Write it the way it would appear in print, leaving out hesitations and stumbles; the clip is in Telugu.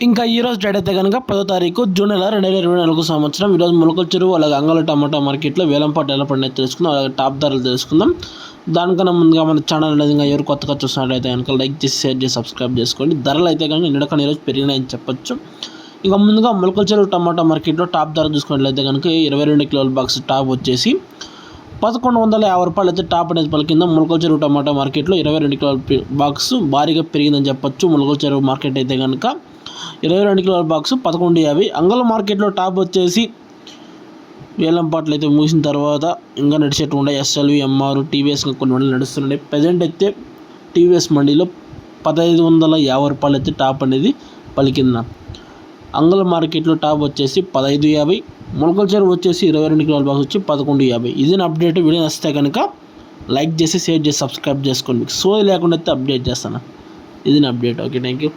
ఇంకా ఈరోజు డేట్ అయితే కనుక 10వ తారీఖు జూన్ నెల 2024 సంవత్సరం. ఈరోజు మొలకల చెరువు అలాగే అంగళ టమాటా మార్కెట్లో వేలంపాట ఎలా పడినాయి తెలుసుకుందాం, అలాగే టాప్ ధరలు తెలుసుకుందాం. దానికన్నా ముందుగా మన ఛానల్ అనేది ఇంకా ఎవరు కొత్తగా చూస్తున్నట్లయితే కనుక లైక్ చేసి షేర్ చేసి సబ్స్క్రైబ్ చేసుకోండి. ధరలు అయితే కనుక నిన్నకన్నా ఈరోజు పెరిగినాయని చెప్పొచ్చు. ఇక ముందుగా మొలకల చెరువు టమాటా మార్కెట్లో టాప్ ధర చూసుకున్నట్లయితే కనుక 22 కిలోల బాక్స్ టాప్ వచ్చేసి 1150 రూపాయలు అయితే టాప్ అనేది పలికిందా. మొలకల చెరువు టమాటా మార్కెట్లో 22 కిలోల బాక్స్ భారీగా పెరిగిందని చెప్పొచ్చు. మొలకల చెరువు మార్కెట్ అయితే కనుక 22 కిలోల బాక్స్ 1150. అంగళ మార్కెట్లో టాప్ వచ్చేసి వేలంపాట్లు అయితే ముగిసిన తర్వాత ఇంకా నడిచేట్టు ఉండే ఎస్ఎల్వి, ఎంఆర్, టీవీఎస్ కొన్ని మండలు నడుస్తున్నాయి. ప్రజెంట్ అయితే టీవీఎస్ మండీలో 1550 రూపాయలు అయితే టాప్ అనేది పలికిందా. అంగళ మార్కెట్లో టాప్ వచ్చేసి 1550, మొలకల చెరువు వచ్చేసి 22 కిలోల బాక్స్ వచ్చి 1150. ఇది అప్డేట్. వీడియో నచ్చితే కనుక లైక్ చేసి షేర్ చేసి సబ్స్క్రైబ్ చేసుకోండి. సో లేకుండా అయితే అప్డేట్ చేస్తాను. ఇది అప్డేట్. Okay, thank you.